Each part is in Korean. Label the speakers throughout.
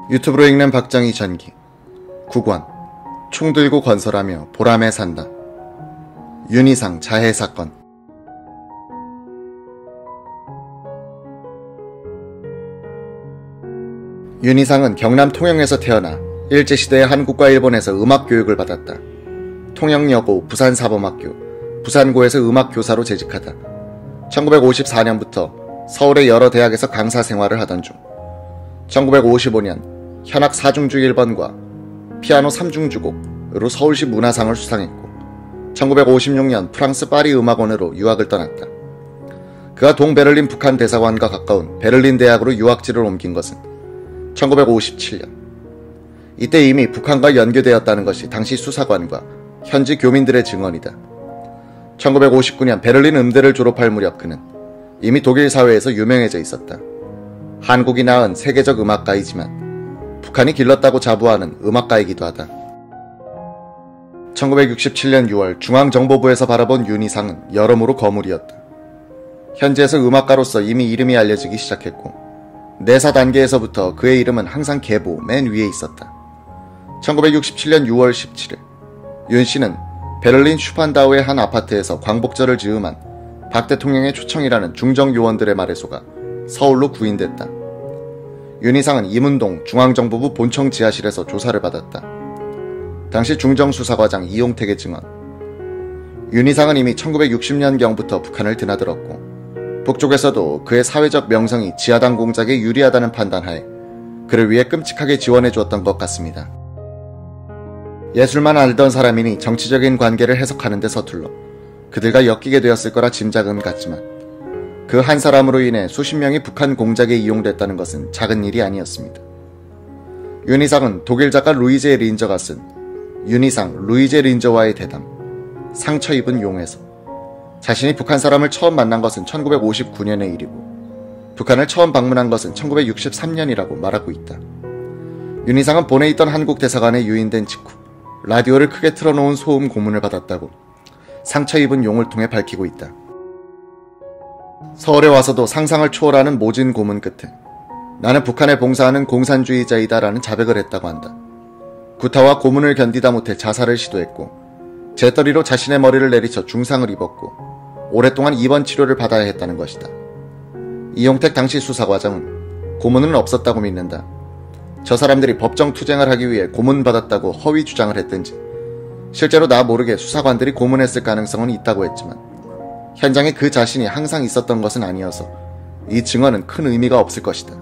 Speaker 1: 유튜브로 읽는 박정희 전기 9권 총 들고 건설하며 보람에 산다. 윤희상 자해 사건. 윤희상은 경남 통영에서 태어나 일제시대의 한국과 일본에서 음악 교육을 받았다. 통영여고 부산사범학교, 부산고에서 음악교사로 재직하다 1954년부터 서울의 여러 대학에서 강사 생활을 하던 중 1955년 현악 4중주 1번과 피아노 3중주곡으로 서울시 문화상을 수상했고 1956년 프랑스 파리 음악원으로 유학을 떠났다. 그가 동베를린 북한 대사관과 가까운 베를린 대학으로 유학지를 옮긴 것은 1957년. 이때 이미 북한과 연계되었다는 것이 당시 수사관과 현지 교민들의 증언이다. 1959년 베를린 음대를 졸업할 무렵 그는 이미 독일 사회에서 유명해져 있었다. 한국이 낳은 세계적 음악가이지만 북한이 길렀다고 자부하는 음악가이기도 하다. 1967년 6월 중앙정보부에서 바라본 윤희상은 여러모로 거물이었다. 현지에서 음악가로서 이미 이름이 알려지기 시작했고 내사 단계에서부터 그의 이름은 항상 계보 맨 위에 있었다. 1967년 6월 17일 윤 씨는 베를린 슈판다우의 한 아파트에서 광복절을 즈음한 박 대통령의 초청이라는 중정요원들의 말에 속아 서울로 구인됐다. 윤희상은 이문동 중앙정보부 본청 지하실에서 조사를 받았다. 당시 중정수사과장 이용택의 증언. 윤희상은 이미 1960년경부터 북한을 드나들었고 북쪽에서도 그의 사회적 명성이 지하당 공작에 유리하다는 판단하에 그를 위해 끔찍하게 지원해 주었던 것 같습니다. 예술만 알던 사람이니 정치적인 관계를 해석하는 데 서툴러 그들과 엮이게 되었을 거라 짐작은 갔지만 그 한 사람으로 인해 수십 명이 북한 공작에 이용됐다는 것은 작은 일이 아니었습니다. 윤희상은 독일 작가 루이제 린저가 쓴 윤희상, 루이제 린저와의 대담, 상처 입은 용에서 자신이 북한 사람을 처음 만난 것은 1959년의 일이고 북한을 처음 방문한 것은 1963년이라고 말하고 있다. 윤희상은 본에 있던 한국 대사관에 유인된 직후 라디오를 크게 틀어놓은 소음 고문을 받았다고 상처 입은 용을 통해 밝히고 있다. 서울에 와서도 상상을 초월하는 모진 고문 끝에 나는 북한에 봉사하는 공산주의자이다 라는 자백을 했다고 한다. 구타와 고문을 견디다 못해 자살을 시도했고 재떨이로 자신의 머리를 내리쳐 중상을 입었고 오랫동안 입원 치료를 받아야 했다는 것이다. 이용택 당시 수사과장은 고문은 없었다고 믿는다. 저 사람들이 법정 투쟁을 하기 위해 고문받았다고 허위 주장을 했든지 실제로 나 모르게 수사관들이 고문했을 가능성은 있다고 했지만 현장에 그 자신이 항상 있었던 것은 아니어서 이 증언은 큰 의미가 없을 것이다.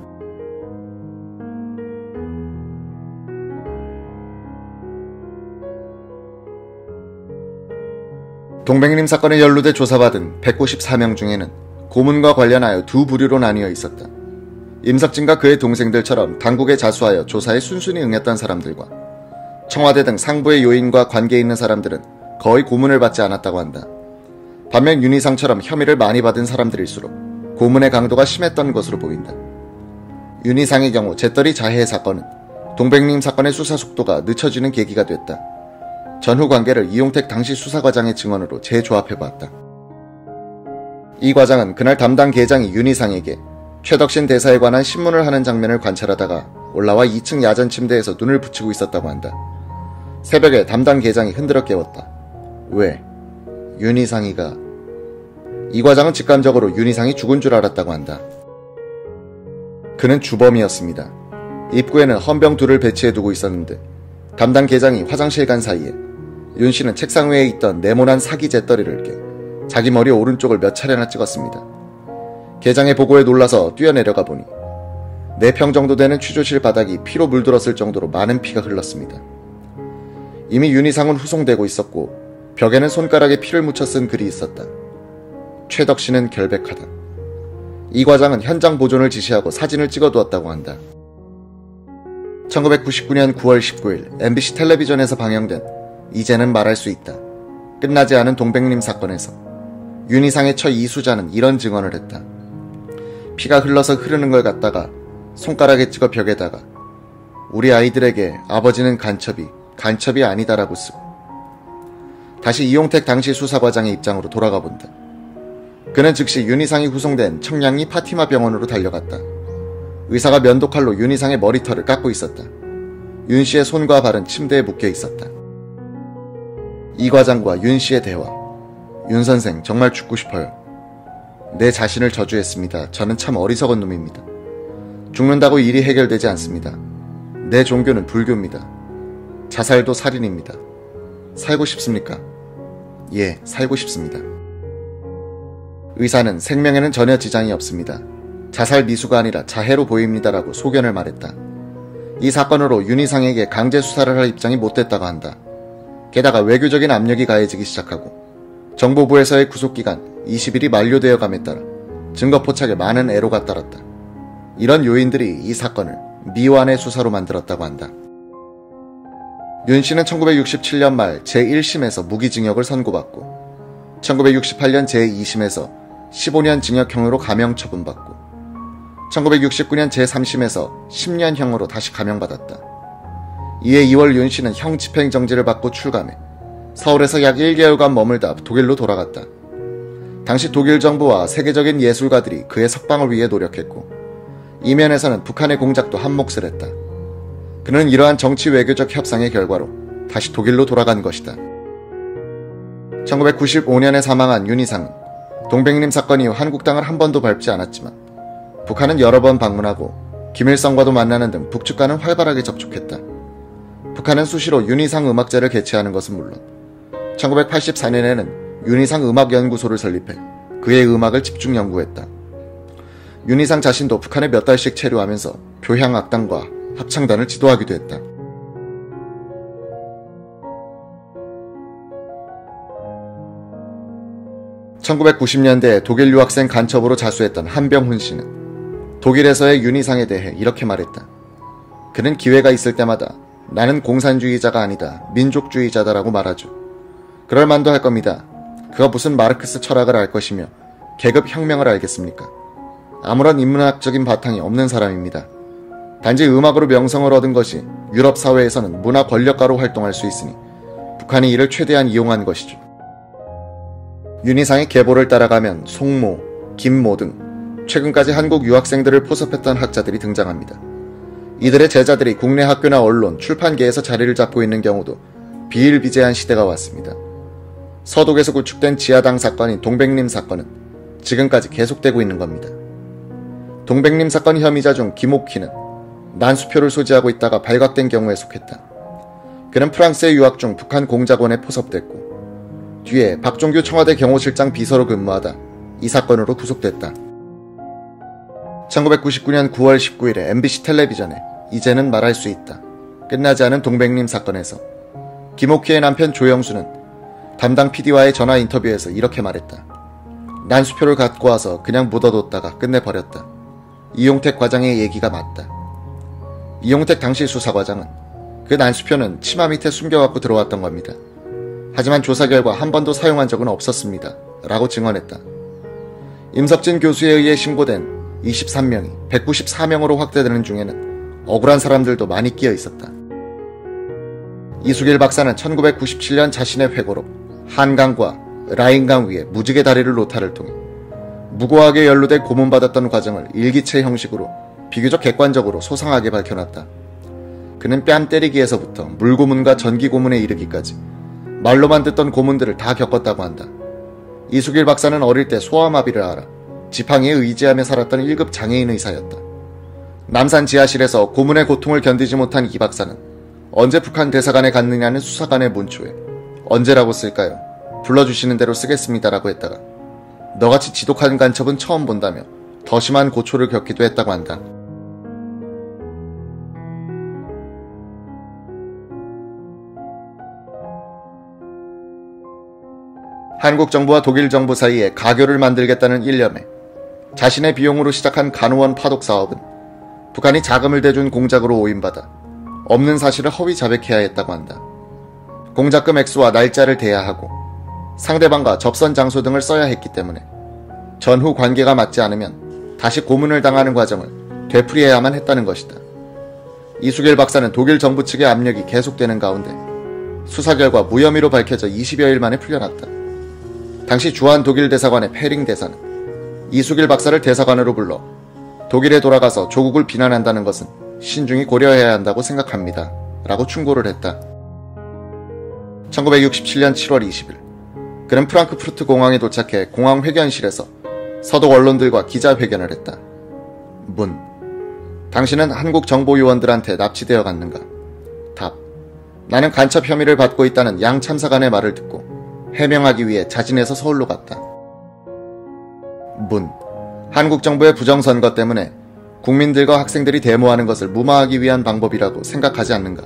Speaker 1: 동백림 사건에 연루돼 조사받은 194명 중에는 고문과 관련하여 두 부류로 나뉘어 있었다. 임석진과 그의 동생들처럼 당국에 자수하여 조사에 순순히 응했던 사람들과 청와대 등 상부의 요인과 관계 있는 사람들은 거의 고문을 받지 않았다고 한다. 반면 윤희상처럼 혐의를 많이 받은 사람들일수록 고문의 강도가 심했던 것으로 보인다. 윤희상의 경우 재떨이 자해 사건은 동백림 사건의 수사 속도가 늦춰지는 계기가 됐다. 전후 관계를 이용택 당시 수사과장의 증언으로 재조합해보았다. 이 과장은 그날 담당 계장이 윤희상에게 최덕신 대사에 관한 신문을 하는 장면을 관찰하다가 올라와 2층 야전 침대에서 눈을 붙이고 있었다고 한다. 새벽에 담당 계장이 흔들어 깨웠다. 왜? 윤희상이가... 이 과장은 직감적으로 윤희상이 죽은 줄 알았다고 한다. 그는 주범이었습니다. 입구에는 헌병 둘을 배치해두고 있었는데 담당 계장이 화장실 간 사이에 윤 씨는 책상 위에 있던 네모난 사기 재떨이를 깨 자기 머리 오른쪽을 몇 차례나 찍었습니다. 계장의 보고에 놀라서 뛰어내려가 보니 4평 정도 되는 취조실 바닥이 피로 물들었을 정도로 많은 피가 흘렀습니다. 이미 윤희상은 후송되고 있었고 벽에는 손가락에 피를 묻혀 쓴 글이 있었다. 최덕신은 결백하다. 이 과장은 현장 보존을 지시하고 사진을 찍어두었다고 한다. 1999년 9월 19일 MBC 텔레비전에서 방영된 이제는 말할 수 있다. 끝나지 않은 동백림 사건에서 윤희상의 처 이수자는 이런 증언을 했다. 피가 흘러서 흐르는 걸 갖다가 손가락에 찍어 벽에다가 우리 아이들에게 아버지는 간첩이 아니다라고 쓰고 다시 이용택 당시 수사과장의 입장으로 돌아가 본다. 그는 즉시 윤희상이 후송된 청량리 파티마 병원으로 달려갔다. 의사가 면도칼로 윤희상의 머리털을 깎고 있었다. 윤 씨의 손과 발은 침대에 묶여 있었다. 이 과장과 윤 씨의 대화. 윤 선생, 정말 죽고 싶어요. 내 자신을 저주했습니다. 저는 참 어리석은 놈입니다. 죽는다고 일이 해결되지 않습니다. 내 종교는 불교입니다. 자살도 살인입니다. 살고 싶습니까? 예, 살고 싶습니다. 의사는 생명에는 전혀 지장이 없습니다. 자살 미수가 아니라 자해로 보입니다라고 소견을 말했다. 이 사건으로 윤희상에게 강제 수사를 할 입장이 못 됐다고 한다. 게다가 외교적인 압력이 가해지기 시작하고 정보부에서의 구속기간 20일이 만료되어 감에 따라 증거 포착에 많은 애로가 따랐다. 이런 요인들이 이 사건을 미완의 수사로 만들었다고 한다. 윤 씨는 1967년 말 제1심에서 무기징역을 선고받고 1968년 제2심에서 15년 징역형으로 감형 처분받고 1969년 제3심에서 10년형으로 다시 감형받았다. 이에 2월 윤 씨는 형 집행정지를 받고 출감해 서울에서 약 1개월간 머물다 독일로 돌아갔다. 당시 독일 정부와 세계적인 예술가들이 그의 석방을 위해 노력했고 이면에서는 북한의 공작도 한몫을 했다. 그는 이러한 정치 외교적 협상의 결과로 다시 독일로 돌아간 것이다. 1995년에 사망한 윤희상은 동백림 사건 이후 한국 땅을 한 번도 밟지 않았지만 북한은 여러 번 방문하고 김일성과도 만나는 등 북측과는 활발하게 접촉했다. 북한은 수시로 윤희상 음악제를 개최하는 것은 물론 1984년에는 윤희상 음악연구소를 설립해 그의 음악을 집중 연구했다. 윤희상 자신도 북한에 몇 달씩 체류하면서 교향악단과 합창단을 지도하기도 했다. (1990년대에) 독일 유학생 간첩으로 자수했던 한병훈 씨는 독일에서의 윤희상에 대해 이렇게 말했다. 그는 기회가 있을 때마다 나는 공산주의자가 아니다, 민족주의자다라고 말하죠. 그럴 만도 할 겁니다. 그가 무슨 마르크스 철학을 알 것이며 계급혁명을 알겠습니까? 아무런 인문학적인 바탕이 없는 사람입니다. 단지 음악으로 명성을 얻은 것이 유럽 사회에서는 문화 권력가로 활동할 수 있으니 북한이 이를 최대한 이용한 것이죠. 윤희상의 계보를 따라가면 송모, 김모 등 최근까지 한국 유학생들을 포섭했던 학자들이 등장합니다. 이들의 제자들이 국내 학교나 언론, 출판계에서 자리를 잡고 있는 경우도 비일비재한 시대가 왔습니다. 서독에서 구축된 지하당 사건인 동백림 사건은 지금까지 계속되고 있는 겁니다. 동백림 사건 혐의자 중 김옥희는 난수표를 소지하고 있다가 발각된 경우에 속했다. 그는 프랑스에 유학 중 북한 공작원에 포섭됐고 뒤에 박종규 청와대 경호실장 비서로 근무하다 이 사건으로 구속됐다. 1999년 9월 19일에 MBC 텔레비전에 이제는 말할 수 있다. 끝나지 않은 동백림 사건에서 김옥희의 남편 조영수는 담당 PD와의 전화 인터뷰에서 이렇게 말했다. 난수표를 갖고 와서 그냥 묻어뒀다가 끝내버렸다. 이용택 과장의 얘기가 맞다. 이용택 당시 수사과장은 그 난수표는 치마 밑에 숨겨갖고 들어왔던 겁니다. 하지만 조사 결과 한 번도 사용한 적은 없었습니다. 라고 증언했다. 임석진 교수에 의해 신고된 23명이 194명으로 확대되는 중에는 억울한 사람들도 많이 끼어 있었다. 이수길 박사는 1997년 자신의 회고록 한강과 라인강 위에 무지개 다리를 노타를 통해 무고하게 연루돼 고문받았던 과정을 일기체 형식으로 비교적 객관적으로 소상하게 밝혀놨다. 그는 뺨 때리기에서부터 물고문과 전기고문에 이르기까지 말로만 듣던 고문들을 다 겪었다고 한다. 이수길 박사는 어릴 때 소아마비를 앓아 지팡이에 의지하며 살았던 1급 장애인 의사였다. 남산 지하실에서 고문의 고통을 견디지 못한 이 박사는 언제 북한 대사관에 갔느냐는 수사관의 문초에 언제라고 쓸까요? 불러주시는 대로 쓰겠습니다라고 했다가 너같이 지독한 간첩은 처음 본다며 더 심한 고초를 겪기도 했다고 한다. 한국 정부와 독일 정부 사이에 가교를 만들겠다는 일념에 자신의 비용으로 시작한 간호원 파독 사업은 북한이 자금을 대준 공작으로 오인받아 없는 사실을 허위 자백해야 했다고 한다. 공작금 액수와 날짜를 대야 하고 상대방과 접선 장소 등을 써야 했기 때문에 전후 관계가 맞지 않으면 다시 고문을 당하는 과정을 되풀이해야만 했다는 것이다. 이수길 박사는 독일 정부 측의 압력이 계속되는 가운데 수사 결과 무혐의로 밝혀져 20여일 만에 풀려났다. 당시 주한 독일 대사관의 페링 대사는 이수길 박사를 대사관으로 불러 독일에 돌아가서 조국을 비난한다는 것은 신중히 고려해야 한다고 생각합니다. 라고 충고를 했다. 1967년 7월 20일 그는 프랑크푸르트 공항에 도착해 공항 회견실에서 서독 언론들과 기자회견을 했다. 문. 당신은 한국 정보요원들한테 납치되어 갔는가? 답. 나는 간첩 혐의를 받고 있다는 양 참사관의 말을 듣고 해명하기 위해 자진해서 서울로 갔다. 문. 한국 정부의 부정선거 때문에 국민들과 학생들이 데모하는 것을 무마하기 위한 방법이라고 생각하지 않는가?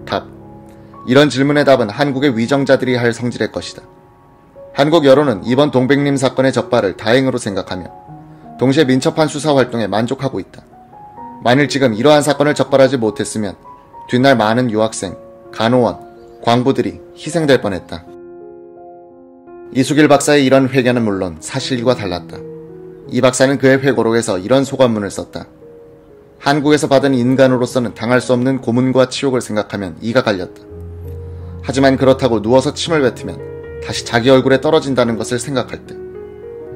Speaker 1: 답. 이런 질문의 답은 한국의 위정자들이 할 성질의 것이다. 한국 여론은 이번 동백님 사건의 적발을 다행으로 생각하며 동시에 민첩한 수사 활동에 만족하고 있다. 만일 지금 이러한 사건을 적발하지 못했으면 뒷날 많은 유학생, 간호원, 광부들이 희생될 뻔했다. 이수길 박사의 이런 회견은 물론 사실과 달랐다. 이 박사는 그의 회고록에서 이런 소감문을 썼다. 한국에서 받은 인간으로서는 당할 수 없는 고문과 치욕을 생각하면 이가 갈렸다. 하지만 그렇다고 누워서 침을 뱉으면 다시 자기 얼굴에 떨어진다는 것을 생각할 때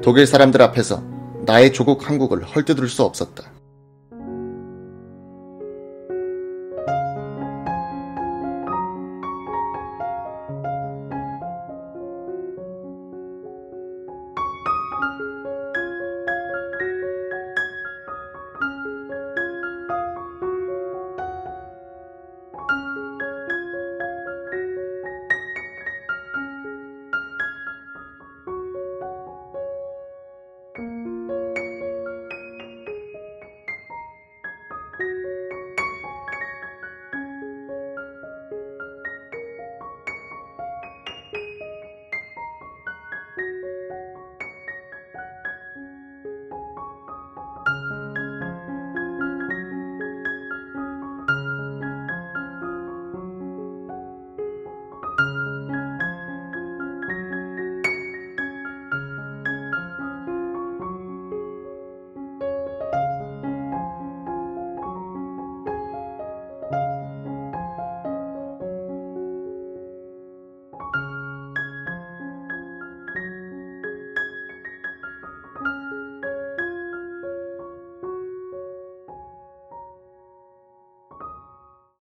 Speaker 1: 독일 사람들 앞에서 나의 조국 한국을 헐뜯을 수 없었다.